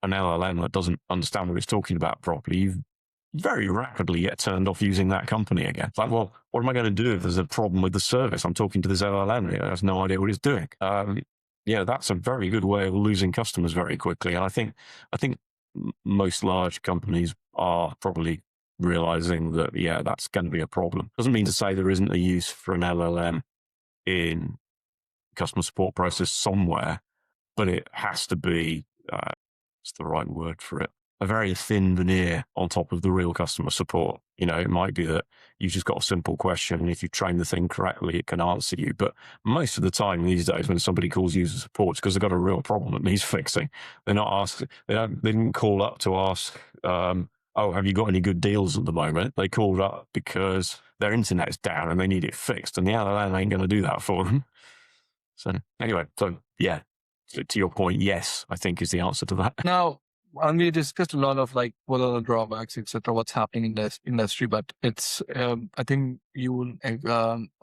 LLM that doesn't understand what it's talking about properly. You very rapidly get turned off using that company again. It's like, well, what am I going to do if there's a problem with the service? I'm talking to this LLM. It has no idea what it's doing. That's a very good way of losing customers very quickly. And I think most large companies are probably realizing that, that's going to be a problem. Doesn't mean to say there isn't a use for an LLM in customer support process somewhere, but it has to be, what's the right word for it? A very thin veneer on top of the real customer support. It might be that you've just got a simple question, and if you train the thing correctly, it can answer you. But most of the time these days, when somebody calls user support, it's because they've got a real problem that needs fixing. They're not asking, they didn't call up to ask, oh, have you got any good deals at the moment? They called up because their internet's down and they need it fixed, and the LLM ain't going to do that for them. So anyway, to your point, yes, I think is the answer to that. Now, we discussed a lot of like what are the drawbacks, etc., what's happening in this industry, but it's I think you will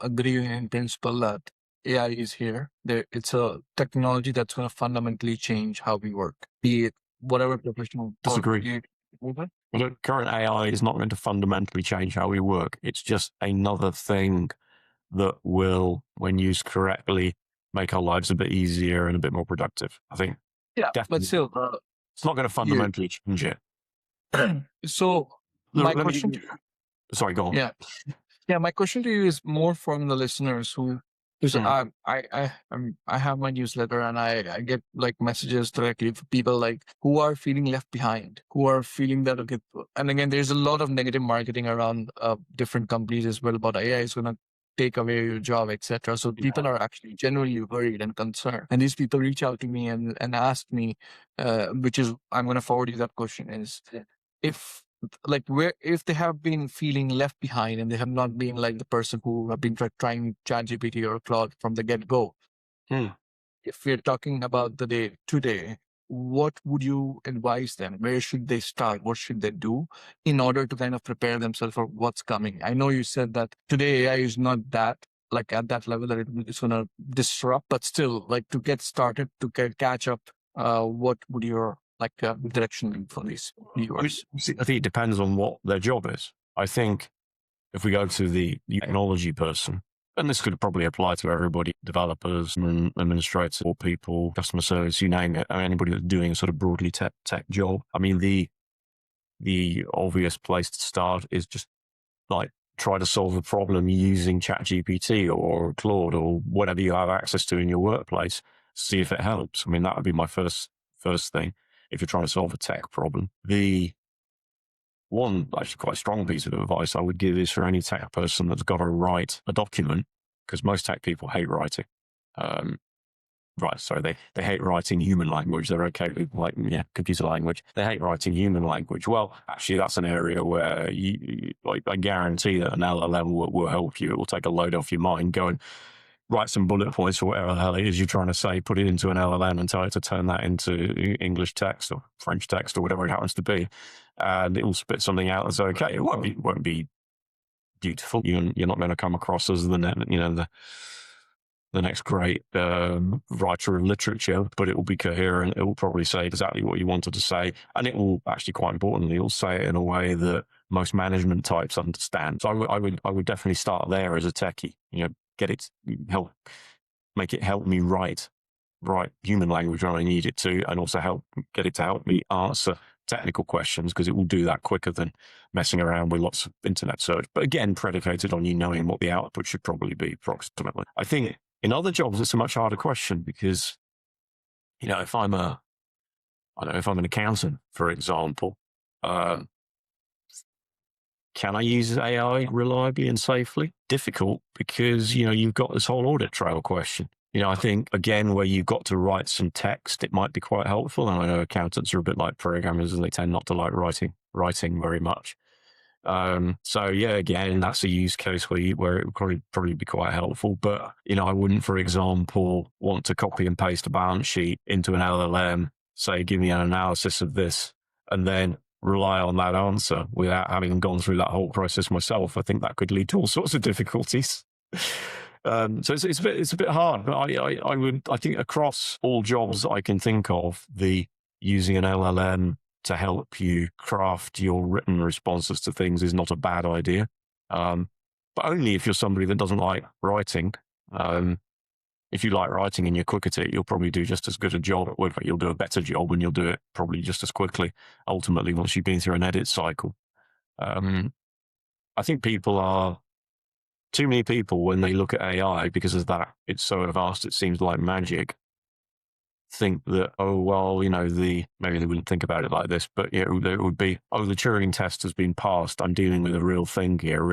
agree in principle that AI is here. It's a technology that's going to fundamentally change how we work, be it whatever professional. Disagree. The current AI is not going to fundamentally change how we work. It's just another thing that will, when used correctly, make our lives a bit easier and a bit more productive. I think. Yeah, definitely. but still, it's not going to fundamentally change it. So my question. Sorry, go on. Yeah. My question to you is more from the listeners who. I have my newsletter, and I get like messages directly from people like who are feeling left behind, who are feeling that, okay, and again, there's a lot of negative marketing around different companies as well about AI is going to take away your job, etc. So people are actually genuinely worried and concerned, and these people reach out to me and ask me, which is I'm going to forward you that question, is if they have been feeling left behind and they have not been like the person who have been trying ChatGPT or Claude from the get-go. If we're talking about the day today, what would you advise them? Where should they start? What should they do in order to kind of prepare themselves for what's coming? I know you said that today AI is not that like at that level that it's going to disrupt, but still like to get started, to catch up, what would your direction for these viewers? I think it depends on what their job is. I think if we go to the technology person, and this could probably apply to everybody, developers, administrators, or people, customer service, you name it, anybody that's doing a sort of broadly tech job. I mean, the obvious place to start is just like try to solve a problem using ChatGPT or Claude or whatever you have access to in your workplace. See if it helps. I mean, that would be my first thing. If you're trying to solve a tech problem, the one actually quite strong piece of advice I would give is for any tech person that's got to write a document, because most tech people hate writing. They hate writing human language. They're okay with computer language. They hate writing human language. Well, actually, that's an area where I guarantee that an LLM will help you. It will take a load off your mind. Go and write some bullet points or whatever the hell it is you're trying to say, put it into an LLM and tell it to turn that into English text or French text or whatever it happens to be. And it will spit something out that's okay. It won't be beautiful. You're not going to come across as the next great writer of literature, but it will be coherent. It will probably say exactly what you wanted to say. And it will actually, quite importantly, it will say it in a way that most management types understand. So I would definitely start there as a techie. get it make it help me write human language when I need it to, and also get it to help me answer technical questions, because it will do that quicker than messing around with lots of internet search. But again, predicated on you knowing what the output should probably be approximately. I think in other jobs, it's a much harder question because, if I'm an accountant, for example, can I use AI reliably and safely? Difficult, because, you've got this whole audit trail question. I think, again, where you've got to write some text, it might be quite helpful. And I know accountants are a bit like programmers, and they tend not to like writing very much. So yeah, again, that's a use case where it would probably be quite helpful. But, I wouldn't, for example, want to copy and paste a balance sheet into an LLM, say, give me an analysis of this, and then rely on that answer without having gone through that whole process myself. I think that could lead to all sorts of difficulties. So it's a bit hard, but I think across all jobs I can think of, using an LLM to help you craft your written responses to things is not a bad idea. But only if you're somebody that doesn't like writing. If you like writing and you're quick at it, you'll probably do just as good a job. Well, you'll do a better job, and you'll do it probably just as quickly, ultimately, once you've been through an edit cycle. I think too many people, when they look at AI, because of that, it's so advanced, it seems like magic, think that, oh, well, maybe they wouldn't think about it like this, but it would be, oh, the Turing test has been passed. I'm dealing with a real thing here.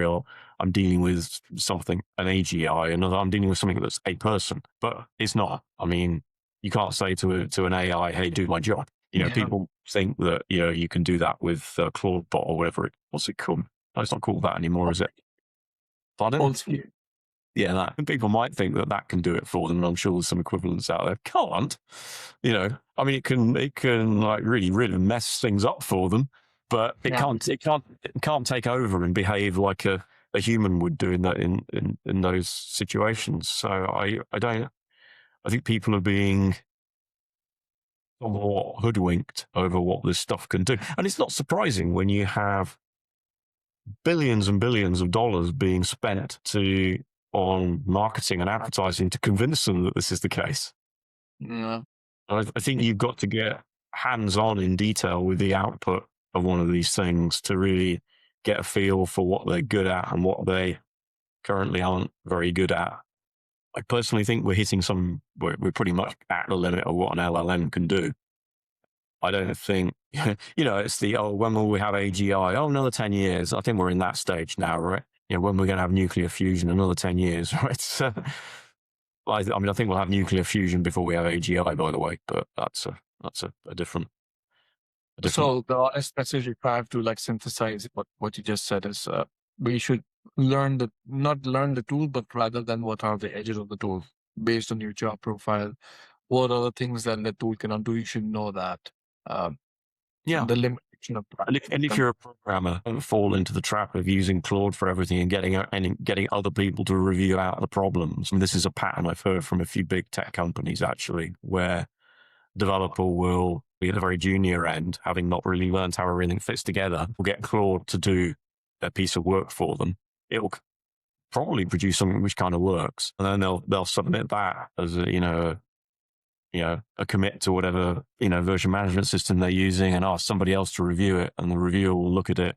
I'm dealing with something, an AGI, and I'm dealing with something that's a person, but it's not. I mean, you can't say to an AI, hey, do my job. People think that, you can do that with Claude Bot or whatever what's it called? No, it's not called that anymore, is it? Pardon? Yeah, that people might think that can do it for them, and I'm sure there's some equivalents out there. Can't, I mean, it can like really, really mess things up for them, but it can't take over and behave like a human would do in that in those situations. So I think people are being somewhat hoodwinked over what this stuff can do, and it's not surprising when you have billions and billions of dollars being spent on marketing and advertising to convince them that this is the case. Yeah. I think you've got to get hands-on in detail with the output of one of these things to really get a feel for what they're good at and what they currently aren't very good at. I personally think we're pretty much at the limit of what an LLM can do. I don't think, it's when will we have AGI? Oh, another 10 years. I think we're in that stage now, right? When we're going to have nuclear fusion, another 10 years, right? So, I think we'll have nuclear fusion before we have AGI, by the way, but that's a different. So the honest message, if I have to synthesize what you just said, is we should not learn the tool, but rather than what are the edges of the tool based on your job profile. What are the things that the tool cannot do? You should know that. The limitation of that. And if you're a programmer, don't fall into the trap of using Claude for everything and getting other people to review out the problems. I mean, this is a pattern I've heard from a few big tech companies, actually, where developer will be at the very junior end, having not really learned how everything fits together, will get Claude to do a piece of work for them. It will probably produce something which kind of works, and then they'll submit that as a commit to whatever, version management system they're using, and ask somebody else to review it. And the reviewer will look at it,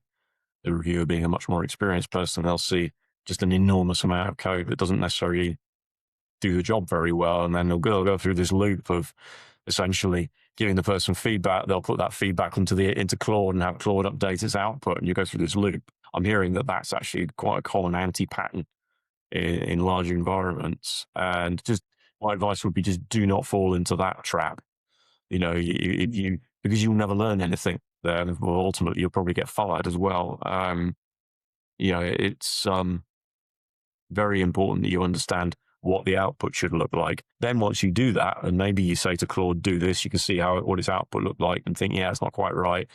the reviewer being a much more experienced person, they'll see just an enormous amount of code that doesn't necessarily do the job very well. And then they'll go through this loop of essentially giving the person feedback. They'll put that feedback into Claude and have Claude update its output. And you go through this loop. I'm hearing that that's actually quite a common anti-pattern in large environments. And just my advice would be just do not fall into that trap. Because you'll never learn anything there. Well, ultimately, you'll probably get fired as well. It's very important that you understand what the output should look like. Then once you do that, and maybe you say to Claude, do this, you can see what its output looked like and think, yeah, it's not quite right.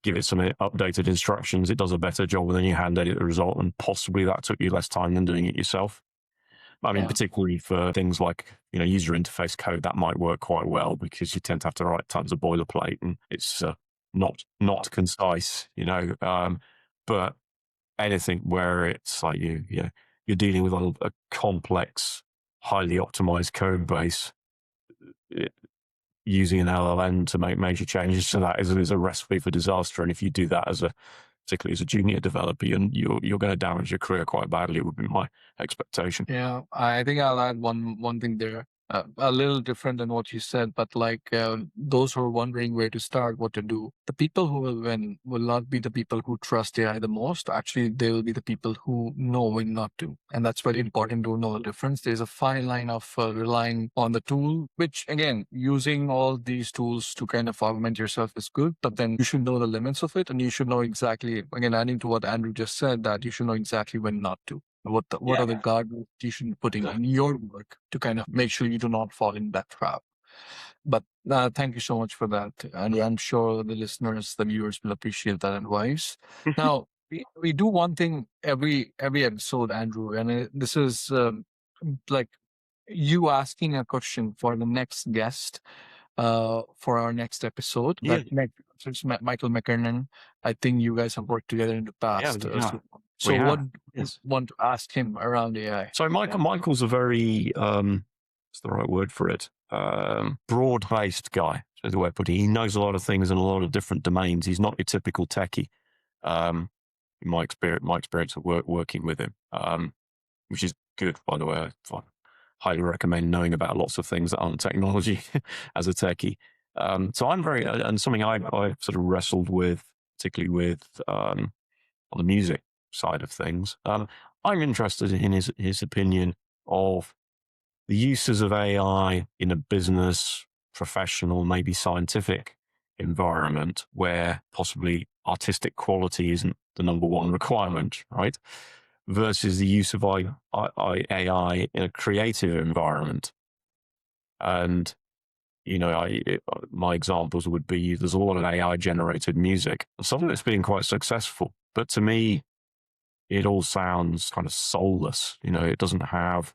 Give it some updated instructions. It does a better job, and then you hand edit the result, and possibly that took you less time than doing it yourself. I mean, particularly for things like, user interface code, that might work quite well because you tend to have to write tons of boilerplate and it's not concise, But anything where it's like you're dealing with a complex, highly optimized code base, using an LLM to make major changes to that is a recipe for disaster. And if you do that particularly as a junior developer, you're going to damage your career quite badly, would be my expectation. Yeah, I think I'll add one thing there. A little different than what you said, but like those who are wondering where to start, what to do, the people who will win will not be the people who trust AI the most. Actually, they will be the people who know when not to. And that's very important to know the difference. There's a fine line of relying on the tool, which again, using all these tools to kind of augment yourself is good, but then you should know the limits of it. And you should know exactly, again, adding to what Andrew just said, that you should know exactly when not to. What are the guardrails you should be putting in your work to kind of make sure you do not fall in that trap? But thank you so much for that. And I'm sure the listeners, the viewers will appreciate that advice. Now, we do one thing every episode, Andrew, and this is like you asking a question for the next guest for our next episode. Yeah. Since Michael McKernan, I think you guys have worked together in the past. So what do you want to ask him around AI? So Michael's a very, what's the right word for it? Broad-based guy, is the way I put it. He knows a lot of things in a lot of different domains. He's not your typical techie. In my experience of working with him, which is good, by the way. I highly recommend knowing about lots of things that aren't technology as a techie. So I'm very, and something I sort of wrestled with, particularly with on the music side of things. I'm interested in his opinion of the uses of AI in a business, professional, maybe scientific environment where possibly artistic quality isn't the number one requirement, right? Versus the use of AI in a creative environment. And, my examples would be, there's a lot of AI generated music, some of it's been quite successful, but to me, it all sounds kind of soulless. It doesn't have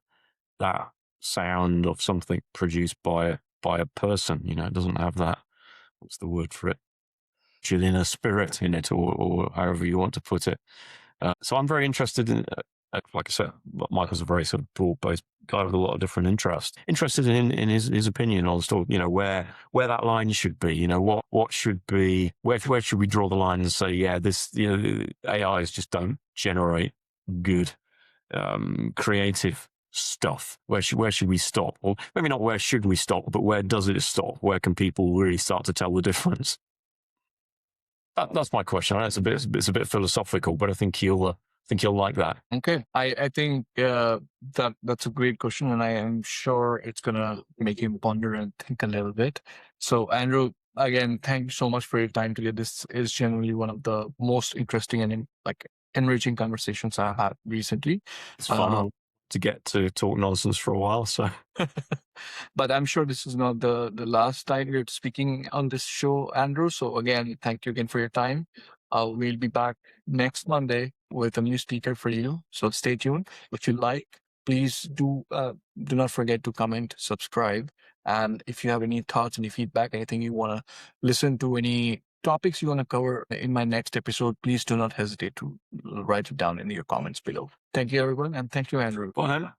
that sound of something produced by a person. It doesn't have that, what's the word for it? Inner spirit in it, or however you want to put it. So I'm very interested in, like I said, Michael's a very sort of broad-based guy with a lot of different interests. Interested in his opinion on sort of, where that line should be. What should be, where should we draw the line and say, yeah, this, AIs just don't generate good creative stuff. Where should we stop? Or maybe not where should we stop, but where does it stop? Where can people really start to tell the difference? That's my question. I know it's a bit philosophical, but I think you'll like that. Okay, I think that's a great question, and I am sure it's gonna make him ponder and think a little bit. So, Andrew, again, thank you so much for your time today. This is generally one of the most interesting and enriching conversations I've had recently. It's fun to get to talk nonsense for a while. So, but I'm sure this is not the last time you're speaking on this show, Andrew. So again, thank you again for your time. We'll be back next Monday with a new speaker for you. So stay tuned. If you like, please do not forget to comment, subscribe. And if you have any thoughts, any feedback, anything you want to listen to, any topics you want to cover in my next episode, please do not hesitate to write it down in your comments below. Thank you, everyone. And thank you, Andrew. Bye.